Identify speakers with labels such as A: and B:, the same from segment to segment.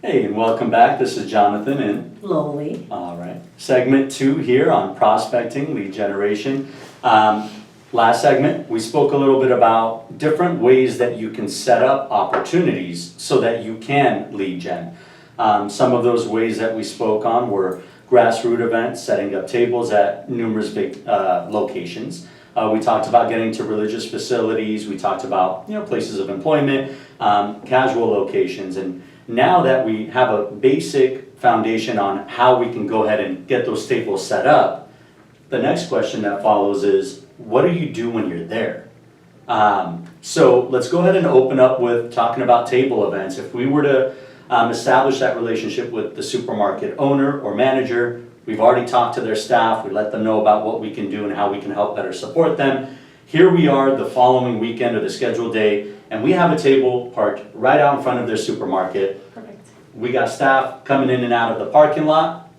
A: Hey, and welcome back. This is Jonathan and
B: Lowly.
A: all right. Segment 2 here on prospecting, lead generation. Last segment, we spoke a little bit about different ways that you can set up opportunities so that you can lead gen. Some of those ways that we spoke on were grassroots events, setting up tables at numerous big locations. We talked about getting to religious facilities. We talked about places of employment, casual locations, and now that we have a basic foundation on how we can go ahead and get those tables set up, the next question that follows is, what do you do when you're there? So let's go ahead and open up with talking about table events. If we were to establish that relationship with the supermarket owner or manager, we've already talked to their staff, we let them know about what we can do and how we can help better support them. Here we are the following weekend or the scheduled day, and we have a table parked right out in front of their supermarket.
B: Perfect.
A: We got staff coming in and out of the parking lot,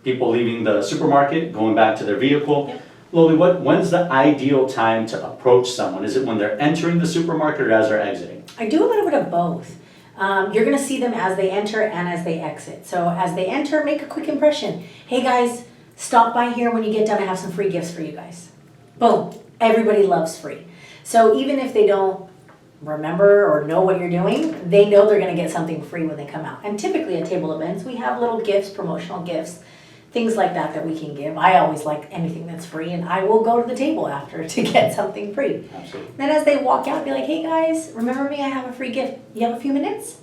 A: people leaving the supermarket, going back to their vehicle.
B: Yep.
A: Lily, when's the ideal time to approach someone? Is it when they're entering the supermarket or as they're exiting?
B: I do a little bit of both. You're gonna see them as they enter and as they exit. So as they enter, make a quick impression. Hey guys, stop by here when you get done. I have some free gifts for you guys. Boom. Everybody loves free. So even if they don't remember or know what you're doing, they know they're gonna get something free when they come out. And typically at table events, we have little gifts, promotional gifts, things like that that we can give. I always like anything that's free, and I will go to the table after to get something free.
A: Absolutely.
B: Then as they walk out, be like, hey guys, remember me? I have a free gift. You have a few minutes?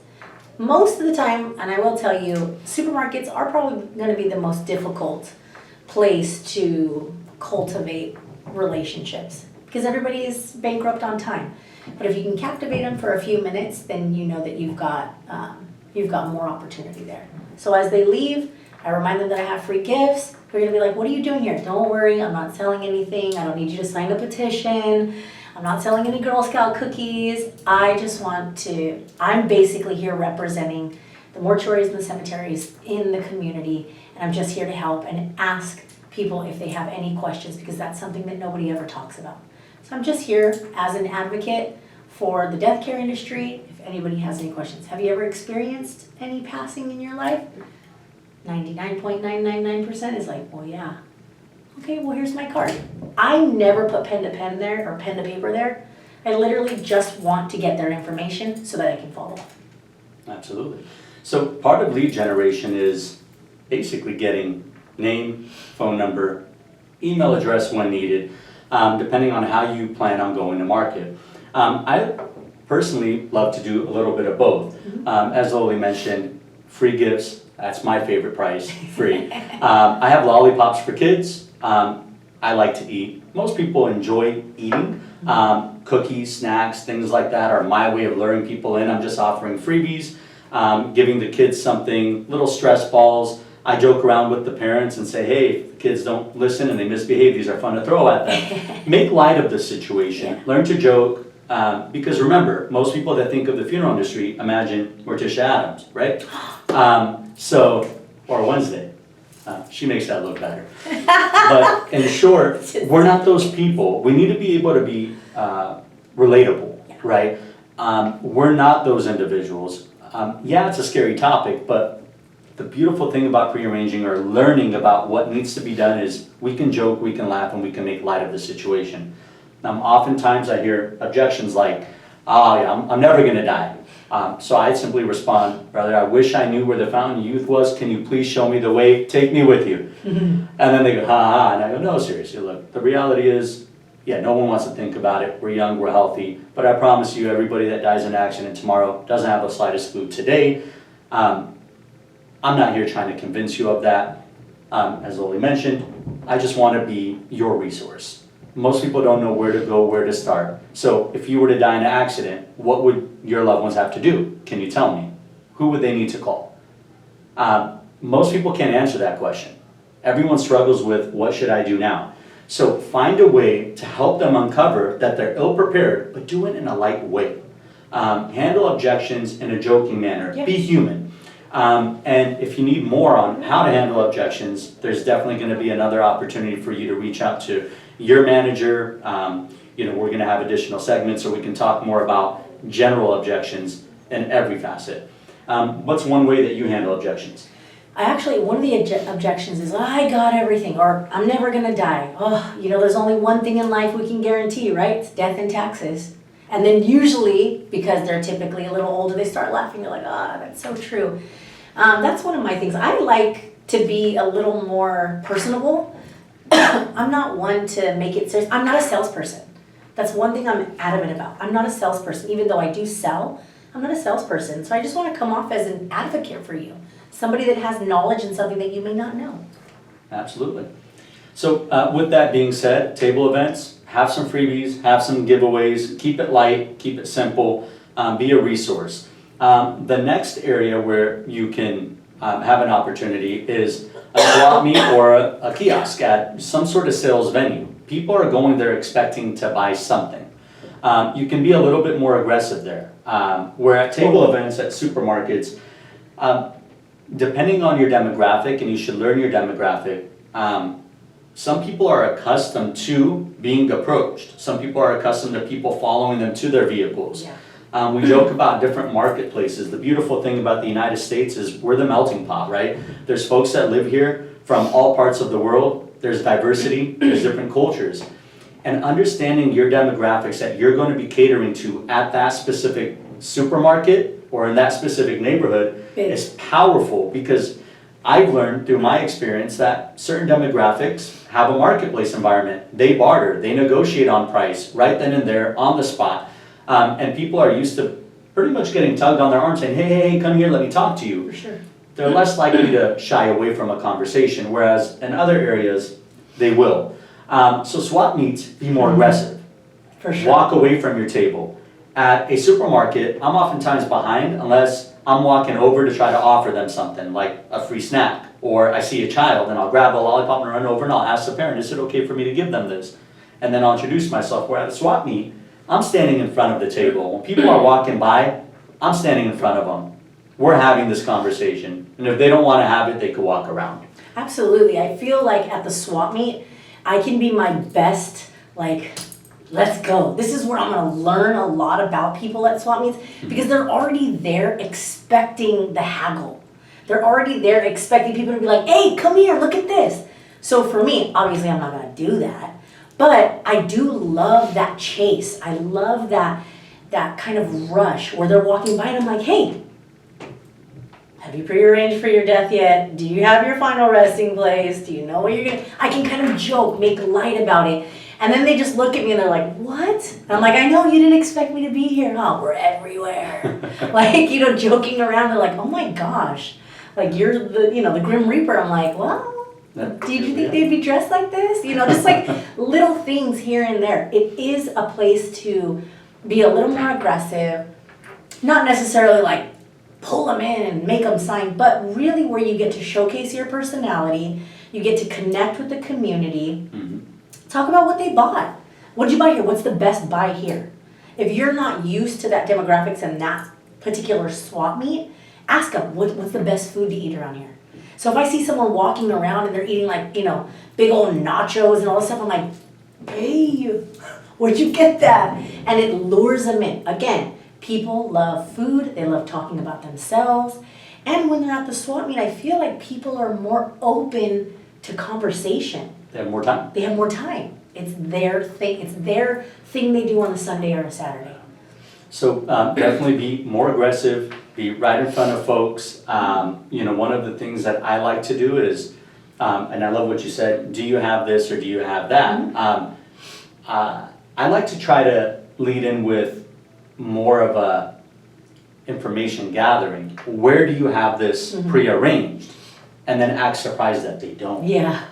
B: Most of the time, and I will tell you, supermarkets are probably going to be the most difficult place to cultivate relationships because everybody is bankrupt on time. But if you can captivate them for a few minutes, then you know that you've got more opportunity there. So as they leave, I remind them that I have free gifts. They're gonna be like, what are you doing here? Don't worry, I'm not selling anything. I don't need you to sign a petition. I'm not selling any Girl Scout cookies. I'm basically here representing the mortuaries and the cemeteries in the community, and I'm just here to help and ask people if they have any questions because that's something that nobody ever talks about. So I'm just here as an advocate for the death care industry if anybody has any questions. Have you ever experienced any passing in your life? 99.999% is like, well, yeah. Okay, well, here's my card. I never put pen to pen there or pen to paper there. I literally just want to get their information so that I can follow up.
A: Absolutely. So part of lead generation is basically getting name, phone number, email address when needed, depending on how you plan on going to market. I personally love to do a little bit of both. As Loli mentioned, free gifts. That's my favorite price, free. I have lollipops for kids. I like to eat. Most people enjoy eating. Cookies, snacks, things like that are my way of luring people in. I'm just offering freebies, giving the kids something, little stress balls. I joke around with the parents and say, hey, if the kids don't listen and they misbehave, these are fun to throw at them. Make light of the situation. Learn to joke. Because remember, most people that think of the funeral industry imagine Morticia Adams, right? Or Wednesday. She makes that look better. But in short, we're not those people. We need to be able to be relatable, right? We're not those individuals. Yeah, it's a scary topic, but the beautiful thing about pre-arranging or learning about what needs to be done is we can joke, we can laugh, and we can make light of the situation. Oftentimes I hear objections like, oh yeah, I'm never gonna die. So I simply respond, brother, I wish I knew where the fountain of youth was. Can you please show me the way? Take me with you. And then they go, ha ha, and I go, no, seriously, look, the reality is, yeah, no one wants to think about it. We're young, we're healthy, but I promise you, everybody that dies in an accident tomorrow doesn't have the slightest clue today. I'm not here trying to convince you of that. As Loli mentioned, I just want to be your resource. Most people don't know where to go, where to start. So if you were to die in an accident, what would your loved ones have to do? Can you tell me? Who would they need to call? Most people can't answer that question. Everyone struggles with, what should I do now? So find a way to help them uncover that they're ill-prepared, but do it in a light way. Handle objections in a joking manner.
B: Yep.
A: Be human. And if you need more on how to handle objections, there's definitely going to be another opportunity for you to reach out to your manager. We're going to have additional segments so we can talk more about general objections in every facet. What's one way that you handle objections?
B: One of the objections is, I got everything, or I'm never gonna die. Oh, there's only one thing in life we can guarantee, right? It's death and taxes. And then usually, because they're typically a little older, they start laughing. They're like, that's so true. That's one of my things. I like to be a little more personable. I'm not one to make it serious. I'm not a salesperson. That's one thing I'm adamant about. I'm not a salesperson. Even though I do sell, I'm not a salesperson. So I just want to come off as an advocate for you. Somebody that has knowledge in something that you may not know.
A: Absolutely. So with that being said, table events, have some freebies, have some giveaways, keep it light, keep it simple, be a resource. The next area where you can have an opportunity is a swap meet or a kiosk at some sort of sales venue. People are going there expecting to buy something. You can be a little bit more aggressive there. Where at table events at supermarkets, depending on your demographic, and you should learn your demographic, some people are accustomed to being approached. Some people are accustomed to people following them to their vehicles.
B: Yeah.
A: We joke about different marketplaces. The beautiful thing about the United States is we're the melting pot, right? There's folks that live here from all parts of the world. There's diversity, there's different cultures. And understanding your demographics that you're going to be catering to at that specific supermarket or in that specific neighborhood is powerful, because I've learned through my experience that certain demographics have a marketplace environment. They barter, they negotiate on price right then and there on the spot. And people are used to pretty much getting tugged on their arm saying, hey, come here, let me talk to you.
B: For sure.
A: They're less likely to shy away from a conversation, whereas in other areas, they will. So swap meets, be more aggressive.
B: For sure.
A: Walk away from your table. At a supermarket, I'm oftentimes behind unless I'm walking over to try to offer them something like a free snack, or I see a child and I'll grab a lollipop and run over and I'll ask the parent, is it okay for me to give them this? And then I'll introduce myself. Where at a swap meet, I'm standing in front of the table. When people are walking by, I'm standing in front of them. We're having this conversation, and if they don't want to have it, they could walk around.
B: Absolutely. I feel like at the swap meet, I can be my best, let's go. This is where I'm going to learn a lot about people at swap meets, because they're already there expecting the haggle. They're already there expecting people to be like, hey, come here, look at this. So for me, obviously I'm not going to do that, but I do love that chase. I love that kind of rush where they're walking by and I'm like, hey, have you prearranged for your death yet? Do you have your final resting place? Do you know what you're gonna... I can kind of joke, make light about it. And then they just look at me and they're like, what? And I'm like, I know you didn't expect me to be here, huh? We're everywhere. Joking around. They're like, oh my gosh. You're the Grim Reaper. I'm like, well, did you think they'd be dressed like this? Just little things here and there. It is a place to be a little more aggressive. Not necessarily pull them in and make them sign, but really where you get to showcase your personality, you get to connect with the community, talk about what they bought. What did you buy here? What's the best buy here? If you're not used to that demographics and that particular swap meet, ask them, what's the best food to eat around here? So if I see someone walking around and they're eating big old nachos and all this stuff, I'm like, hey, where'd you get that? And it lures them in. Again, people love food, they love talking about themselves, and when they're at the swap meet, I feel like people are more open to conversation.
A: They have more time.
B: They have more time. It's their thing. It's their thing they do on a Sunday or a Saturday.
A: So definitely be more aggressive, be right in front of folks. One of the things that I like to do is, and I love what you said, do you have this or do you have that? I like to try to lead in with more of a information gathering. Where do you have this prearranged? And then act surprised that they don't.
B: Yeah.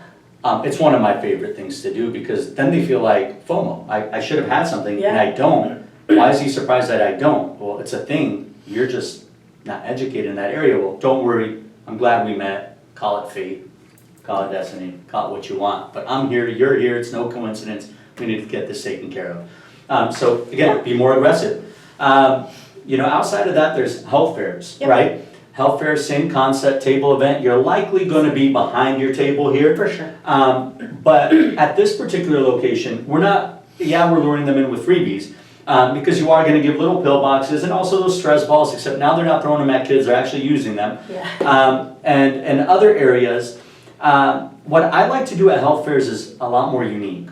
A: It's one of my favorite things to do, because then they feel like FOMO. I should have had something and I don't. Why is he surprised that I don't? Well, it's a thing. You're just not educated in that area. Well, don't worry. I'm glad we met. Call it fate. Call it destiny. Call it what you want. But I'm here. You're here. It's no coincidence. We need to get this taken care of. So again, be more aggressive. Outside of that, there's health fairs, right? Health fair, same concept, table event. You're likely going to be behind your table here.
B: For sure.
A: But at this particular location, we're luring them in with freebies, because you are gonna give little pill boxes and also those stress balls, except now they're not throwing them at kids, they're actually using them.
B: Yeah.
A: And other areas, what I like to do at health fairs is a lot more unique.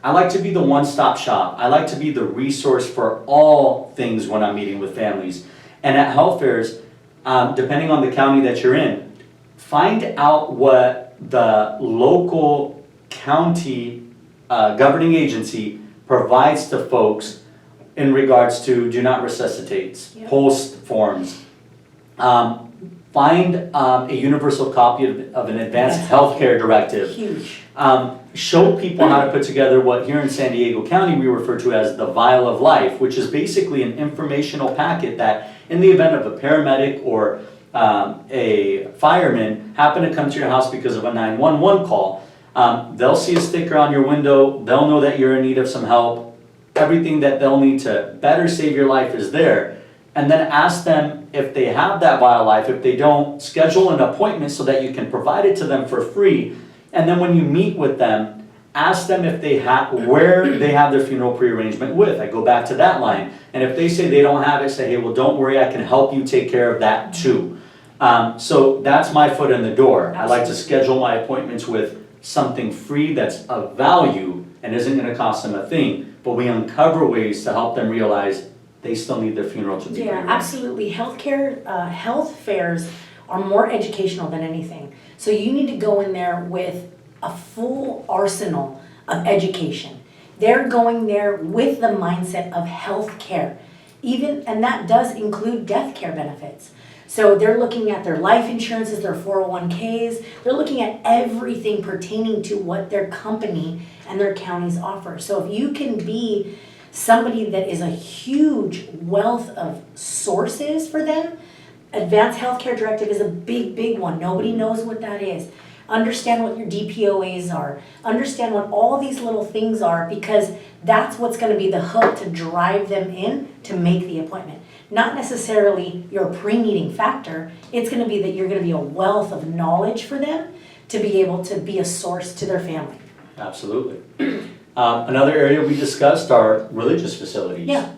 A: I like to be the one-stop shop. I like to be the resource for all things when I'm meeting with families. And at health fairs, depending on the county that you're in, find out what the local county governing agency provides to folks in regards to do not resuscitates,
B: Yep.
A: post forms. Find a universal copy of an advanced
B: Yes.
A: healthcare directive.
B: Huge.
A: Show people how to put together what here in San Diego County we refer to as the vial of life, which is basically an informational packet that in the event of a paramedic or a fireman happen to come to your house because of a 911 call, they'll see a sticker on your window, they'll know that you're in need of some help, everything that they'll need to better save your life is there. And then ask them if they have that vial of life. If they don't, schedule an appointment so that you can provide it to them for free. And then when you meet with them, ask them if they have where they have their funeral prearrangement with. I go back to that line. And if they say they don't have it, say, hey, well, don't worry, I can help you take care of that too. So that's my foot in the door. I like to schedule my appointments with something free that's of value and isn't going to cost them a thing. But we uncover ways to help them realize they still need their funeral to be
B: Yeah,
A: prearranged.
B: absolutely. Healthcare, health fairs are more educational than anything. So you need to go in there with a full arsenal of education. They're going there with the mindset of healthcare. And that does include death care benefits. So they're looking at their life insurances, their 401ks, they're looking at everything pertaining to what their company and their counties offer. So if you can be somebody that is a huge wealth of sources for them, Advanced Healthcare Directive is a big, big one. Nobody knows what that is. Understand what your DPOAs are. Understand what all these little things are, because that's what's going to be the hook to drive them in to make the appointment. Not necessarily your pre-meeting factor. It's going to be that you're going to be a wealth of knowledge for them to be able to be a source to their family.
A: Absolutely. Another area we discussed are religious facilities.
B: Yeah.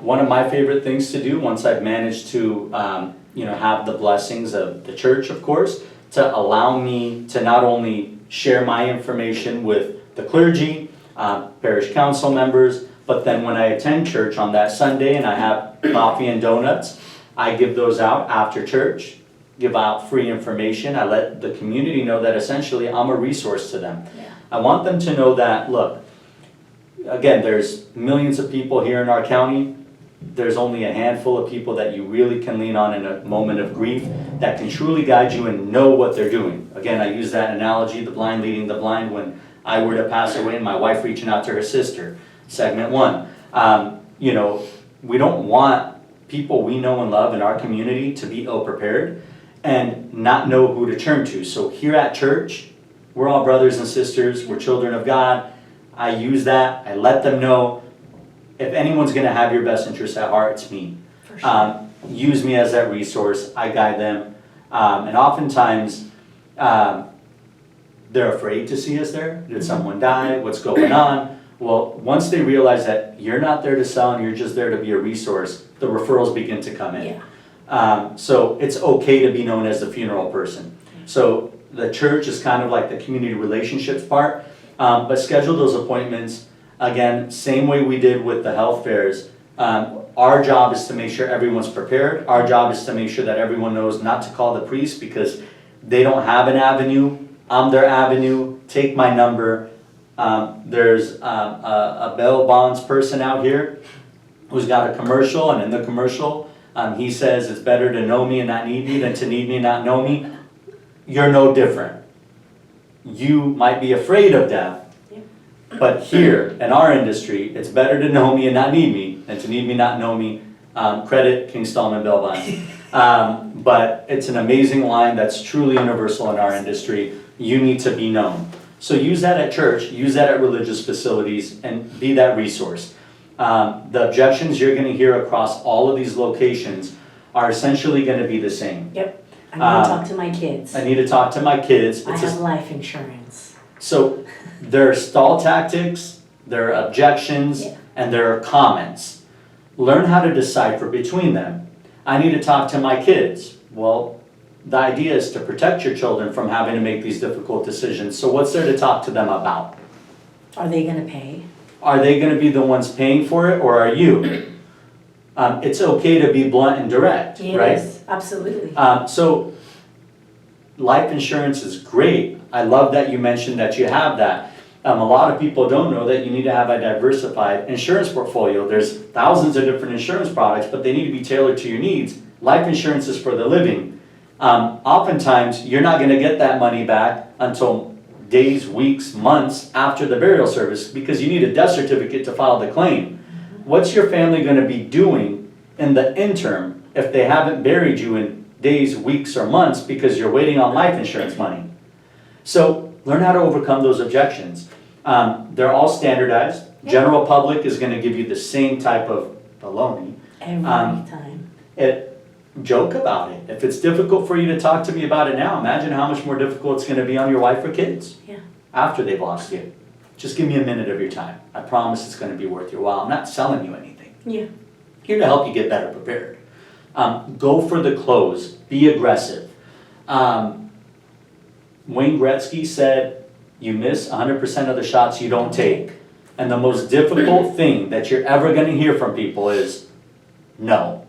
A: One of my favorite things to do once I've managed to have the blessings of the church, of course, to allow me to not only share my information with the clergy, parish council members, but then when I attend church on that Sunday and I have coffee and donuts, I give those out after church, give out free information. I let the community know that essentially I'm a resource to them.
B: Yeah.
A: I want them to know that, look, again, there's millions of people here in our county. There's only a handful of people that you really can lean on in a moment of grief that can truly guide you and know what they're doing. Again, I use that analogy, the blind leading the blind, when I were to pass away and my wife reaching out to her sister. Segment one. We don't want people we know and love in our community to be ill-prepared and not know who to turn to. So here at church, we're all brothers and sisters, we're children of God. I use that, I let them know, if anyone's gonna have your best interests at heart, it's me.
B: For sure.
A: Use me as that resource, I guide them. And oftentimes, they're afraid to see us there. Did someone die? What's going on? Well, once they realize that you're not there to sell and you're just there to be a resource, the referrals begin to come in.
B: Yeah.
A: So it's okay to be known as the funeral person. So the church is kind of like the community relationships part, but schedule those appointments. Again, same way we did with the health fairs. Our job is to make sure everyone's prepared. Our job is to make sure that everyone knows not to call the priest because they don't have an avenue. I'm their avenue. Take my number. There's a bail bonds person out here who's got a commercial, and in the commercial, he says it's better to know me and not need me than to need me and not know me. You're no different. You might be afraid of death, but here in our industry, it's better to know me and not need me than to need me, not know me. Credit King Stallman bail bonds. But it's an amazing line that's truly universal in our industry. You need to be known. So use that at church, use that at religious facilities, and be that resource. The objections you're going to hear across all of these locations are essentially going to be the same.
B: Yep. I need to talk to my kids.
A: I need to talk to my kids.
B: I have life insurance.
A: So there are stall tactics, there are objections,
B: Yeah.
A: and there are comments. Learn how to decipher between them. I need to talk to my kids. Well, the idea is to protect your children from having to make these difficult decisions. So what's there to talk to them about?
B: Are they gonna pay?
A: Are they gonna be the ones paying for it, or are you? It's okay to be blunt and direct, right?
B: Yes, absolutely.
A: So life insurance is great. I love that you mentioned that you have that. A lot of people don't know that you need to have a diversified insurance portfolio. There's thousands of different insurance products, but they need to be tailored to your needs. Life insurance is for the living. Oftentimes, you're not gonna get that money back until days, weeks, months after the burial service, because you need a death certificate to file the claim. What's your family gonna be doing in the interim if they haven't buried you in days, weeks, or months because you're waiting on life insurance money? So learn how to overcome those objections. They're all standardized. General public is gonna give you the same type of baloney.
B: Every time.
A: Joke about it. If it's difficult for you to talk to me about it now, imagine how much more difficult it's gonna be on your wife or kids
B: Yeah.
A: after they've lost you. Just give me a minute of your time. I promise it's gonna be worth your while. I'm not selling you anything.
B: Yeah.
A: Here to help you get better prepared. Go for the close. Be aggressive. Wayne Gretzky said, you miss 100% of the shots you don't take. And the most difficult thing that you're ever gonna hear from people is no.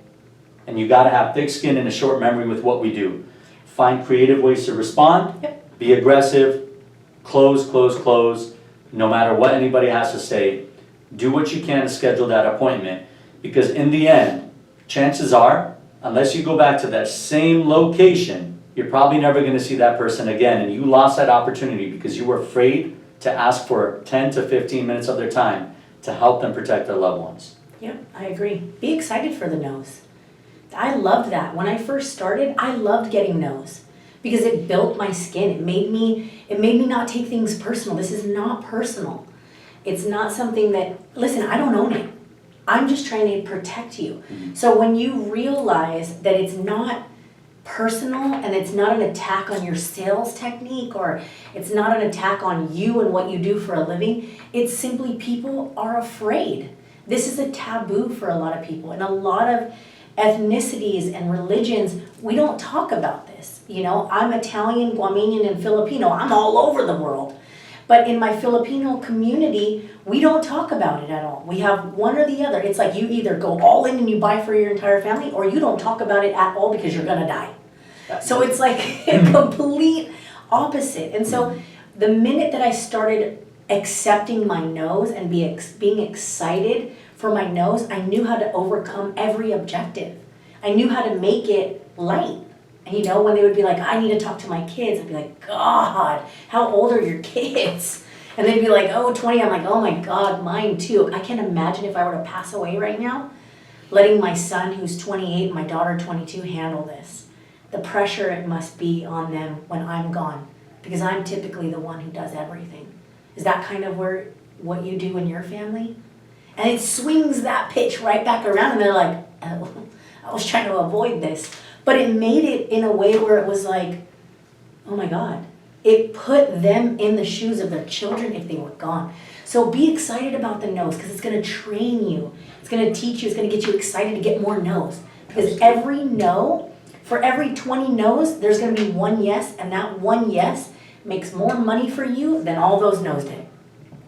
A: And you gotta have thick skin and a short memory with what we do. Find creative ways to respond.
B: Yep.
A: Be aggressive. Close, close, close. No matter what anybody has to say. Do what you can to schedule that appointment. Because in the end, chances are, unless you go back to that same location, you're probably never gonna see that person again. And you lost that opportunity because you were afraid to ask for 10 to 15 minutes of their time to help them protect their loved ones.
B: Yeah, I agree. Be excited for the no's. I loved that. When I first started, I loved getting no's because it built my skin. It made me not take things personal. This is not personal. It's not something that, listen, I don't own it. I'm just trying to protect you. So when you realize that it's not personal and it's not an attack on your sales technique or it's not an attack on you and what you do for a living, it's simply people are afraid. This is a taboo for a lot of people, and a lot of ethnicities and religions, we don't talk about this. You know, I'm Italian, Guamanian, and Filipino. I'm all over the world. But in my Filipino community, we don't talk about it at all. We have one or the other. It's like you either go all in and you buy for your entire family, or you don't talk about it at all because you're gonna die. So it's like a complete opposite. And so the minute that I started accepting my no's and being excited for my no's, I knew how to overcome every objective. I knew how to make it light. And you know, when they would be like, I need to talk to my kids, I'd be like, God, how old are your kids? And they'd be like, oh, 20. I'm like, oh my God, mine too. I can't imagine if I were to pass away right now, letting my son, who's 28, and my daughter, 22, handle this. The pressure it must be on them when I'm gone, because I'm typically the one who does everything. Is that kind of what you do in your family? And it swings that pitch right back around, and they're like, oh, I was trying to avoid this. But it made it in a way where it was like, oh my God. It put them in the shoes of their children if they were gone. So be excited about the no's, because it's going to train you. It's going to teach you. It's going to get you excited to get more no's. Because every no, for every 20 no's, there's going to be one yes, and that one yes makes more money for you than all those no's did.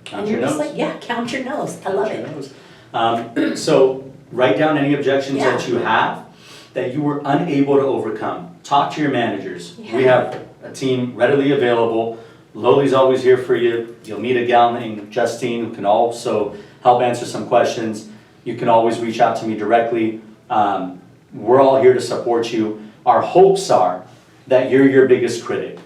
A: Count
B: and
A: your
B: you're just
A: no's.
B: like, yeah, count your no's. I love it.
A: So write down any objections
B: Yeah.
A: that you have that you were unable to overcome. Talk to your managers.
B: Yeah.
A: We have a team readily available. Loli's always here for you. You'll meet a gal named Justine who can also help answer some questions. You can always reach out to me directly. We're all here to support you. Our hopes are that you're your biggest critic.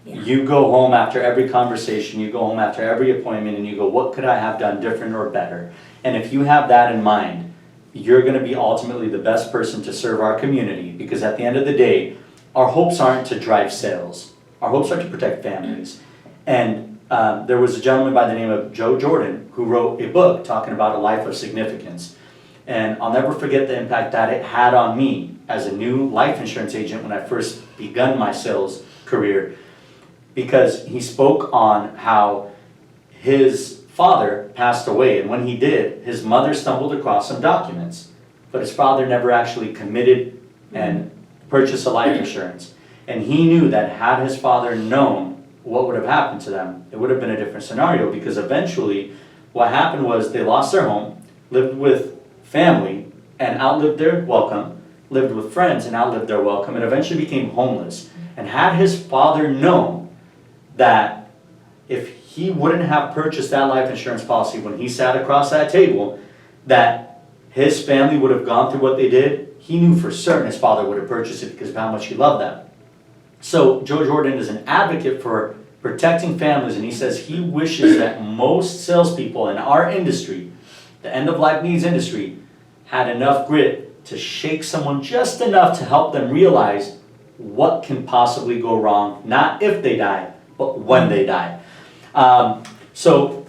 B: Yeah.
A: You go home after every conversation, you go home after every appointment, and you go, what could I have done different or better? And if you have that in mind, you're gonna be ultimately the best person to serve our community, because at the end of the day, our hopes aren't to drive sales. Our hopes are to protect families. And there was a gentleman by the name of Joe Jordan who wrote a book talking about a life of significance. And I'll never forget the impact that it had on me as a new life insurance agent when I first begun my sales career, because he spoke on how his father passed away, and when he did, his mother stumbled across some documents, but his father never actually committed and purchased a life insurance. And he knew that had his father known what would have happened to them, it would have been a different scenario, because eventually what happened was they lost their home, lived with family and outlived their welcome, lived with friends and outlived their welcome, and eventually became homeless. And had his father known that if he wouldn't have purchased that life insurance policy when he sat across that table, that his family would have gone through what they did, he knew for certain his father would have purchased it because of how much he loved them. So Joe Jordan is an advocate for protecting families, and he says he wishes that most salespeople in our industry, the end-of-life needs industry, had enough grit to shake someone just enough to help them realize what can possibly go wrong, not if they die, but when they die. So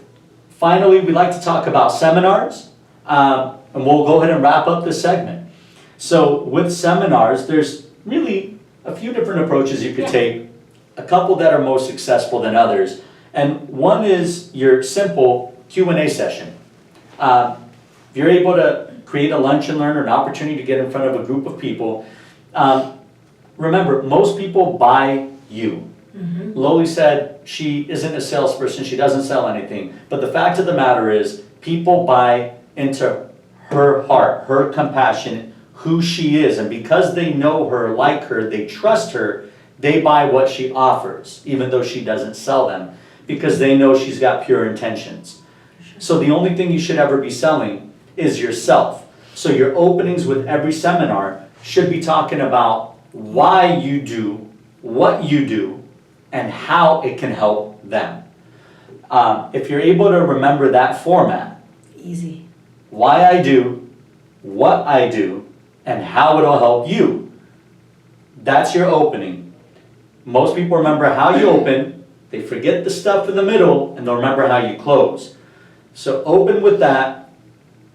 A: finally, we'd like to talk about seminars, and we'll go ahead and wrap up this segment. So with seminars, there's really a few different approaches you could take, a couple that are most successful than others. And one is your simple Q&A session. If you're able to create a lunch and learn or an opportunity to get in front of a group of people, remember, most people buy you. Loli said she isn't a salesperson, she doesn't sell anything. But the fact of the matter is, people buy into her heart, her compassion, who she is. And because they know her, like her, they trust her, they buy what she offers, even though she doesn't sell them, because they know she's got pure intentions. So the only thing you should ever be selling is yourself. So your openings with every seminar should be talking about why you do what you do and how it can help them. If you're able to remember that format,
B: Easy.
A: why I do, what I do, and how it'll help you, that's your opening. Most people remember how you open, they forget the stuff in the middle, and they'll remember how you close. So open with that,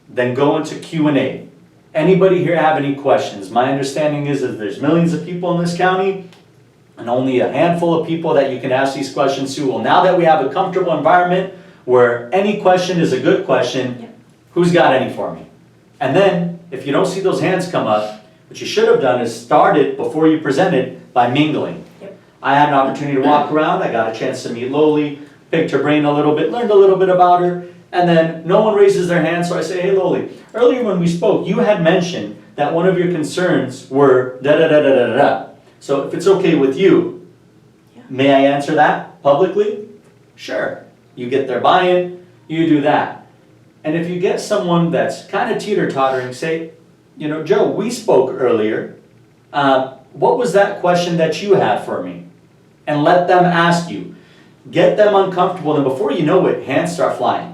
A: then go into Q&A. Anybody here have any questions? My understanding is that there's millions of people in this county, and only a handful of people that you can ask these questions to. Well, now that we have a comfortable environment where any question is a good question, who's got any for me? And then, if you don't see those hands come up, what you should have done is started before you presented by mingling. I had an opportunity to walk around, I got a chance to meet Loli, picked her brain a little bit, learned a little bit about her, and then no one raises their hand, so I say, hey Loli, earlier when we spoke, you had mentioned that one of your concerns were da-da-da-da-da-da. So if it's okay with you, may I answer that publicly? Sure. You get their buy-in, you do that. And if you get someone that's kind of teeter-tottering, say, you know, Joe, we spoke earlier, what was that question that you had for me? And let them ask you. Get them uncomfortable, and before you know it, hands start flying.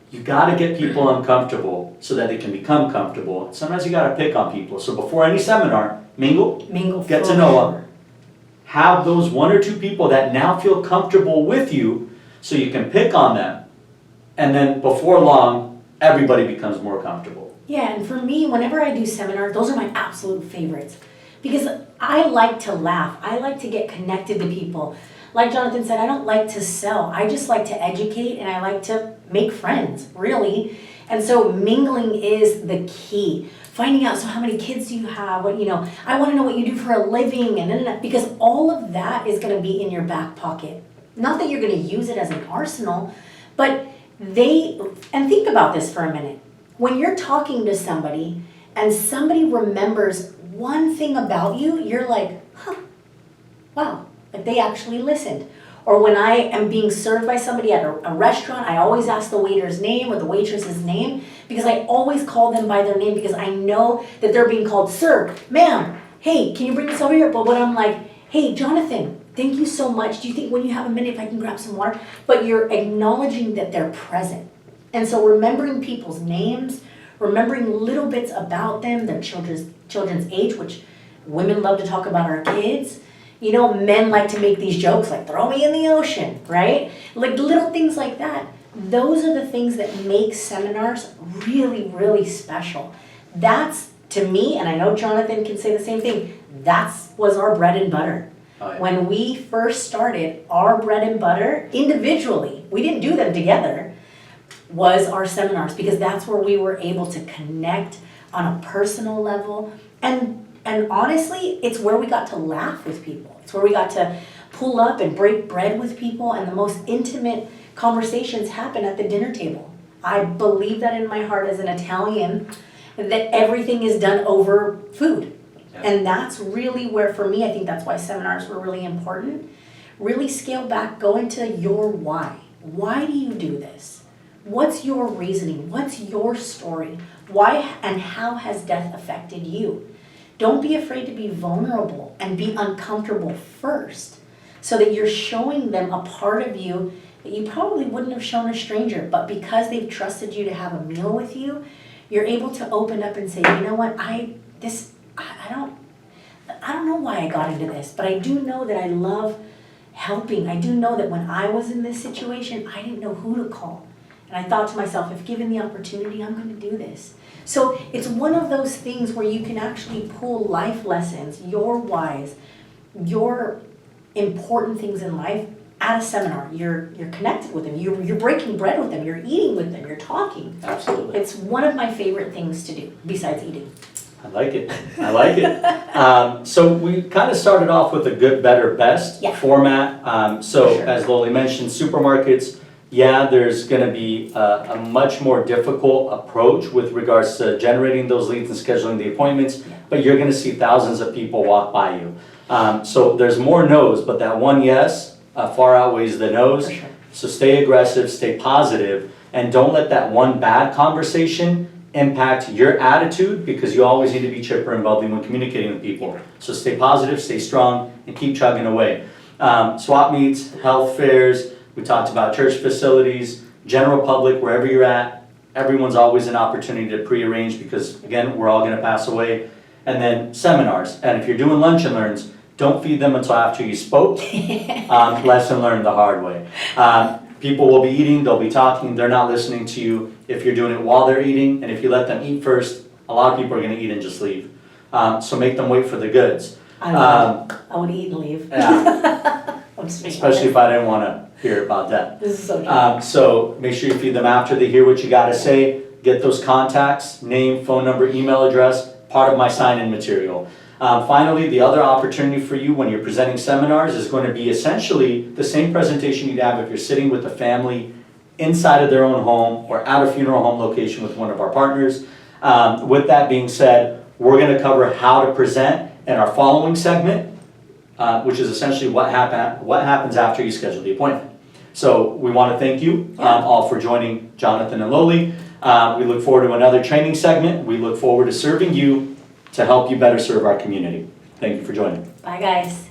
A: You gotta get people uncomfortable so that they can become comfortable. Sometimes you gotta pick on people. So before any seminar, mingle, get to know them. Have those one or two people that now feel comfortable with you so you can pick on them. And then before long, everybody becomes more comfortable.
B: Yeah, and for me, whenever I do seminars, those are my absolute favorites. Because I like to laugh. I like to get connected to people. Like Jonathan said, I don't like to sell. I just like to educate, and I like to make friends, really. And so mingling is the key. Finding out, so how many kids do you have? What, I want to know what you do for a living, and because all of that is going to be in your back pocket. Not that you're going to use it as an arsenal, but and think about this for a minute. When you're talking to somebody and somebody remembers one thing about you, you're like, wow, like they actually listened. Or when I am being served by somebody at a restaurant, I always ask the waiter's name or the waitress's name, because I always call them by their name, because I know that they're being called, sir, ma'am, hey, can you bring this over here? But when I'm like, hey, Jonathan, thank you so much. Do you think when you have a minute if I can grab some water? But you're acknowledging that they're present. And so remembering people's names, remembering little bits about them, their children's age, which women love to talk about our kids. Men like to make these jokes like, throw me in the ocean, right? Like little things like that. Those are the things that make seminars really, really special. That's, to me, and I know Jonathan can say the same thing, was our bread and butter.
A: Oh, yeah.
B: When we first started, our bread and butter, individually, we didn't do them together, was our seminars, because that's where we were able to connect on a personal level. And honestly, it's where we got to laugh with people. It's where we got to pull up and break bread with people, and the most intimate conversations happen at the dinner table. I believe that in my heart as an Italian, that everything is done over food.
A: Yeah.
B: And that's really where, for me, I think that's why seminars were really important. Really scale back, go into your why. Why do you do this? What's your reasoning? What's your story? Why and how has death affected you? Don't be afraid to be vulnerable and be uncomfortable first, so that you're showing them a part of you that you probably wouldn't have shown a stranger, but because they've trusted you to have a meal with you, you're able to open up and say, you know what, I don't know why I got into this, but I do know that I love helping. I do know that when I was in this situation, I didn't know who to call. And I thought to myself, if given the opportunity, I'm going to do this. So it's one of those things where you can actually pull life lessons, your whys, your important things in life at a seminar. You're connected with them. You're breaking bread with them. You're eating with them. You're talking.
A: Absolutely.
B: It's one of my favorite things to do besides eating.
A: I like it. I like it. So we kind of started off with a good, better, best format. So
B: Sure.
A: as Loli mentioned, supermarkets, yeah, there's going to be a much more difficult approach with regards to generating those leads and scheduling the appointments, but you're going to see thousands of people walk by you. So there's more no's, but that one yes far outweighs the no's.
B: For sure.
A: So stay aggressive, stay positive, and don't let that one bad conversation impact your attitude, because you always need to be chipper and bubbly when communicating with people. So stay positive, stay strong, and keep chugging away. Swap meets, health fairs, we talked about church facilities, general public, wherever you're at, everyone's always an opportunity to pre-arrange, because again, we're all gonna pass away. And then seminars, and if you're doing lunch and learns, don't feed them until after you spoke. Lesson learned the hard way. People will be eating, they'll be talking, they're not listening to you if you're doing it while they're eating, and if you let them eat first, a lot of people are gonna eat and just leave. So make them wait for the goods.
B: I would eat and leave.
A: Yeah.
B: I'm just being
A: Especially if
B: honest.
A: I didn't wanna hear about that.
B: This is so true.
A: So make sure you feed them after they hear what you gotta say, get those contacts, name, phone number, email address, part of my sign-in material. Finally, the other opportunity for you when you're presenting seminars is going to be essentially the same presentation you'd have if you're sitting with a family inside of their own home or at a funeral home location with one of our partners. With that being said, we're going to cover how to present in our following segment, which is essentially what happens after you schedule the appointment. So we want to thank you all for joining Jonathan and Loli. We look forward to another training segment. We look forward to serving you to help you better serve our community. Thank you for joining.
B: Bye, guys.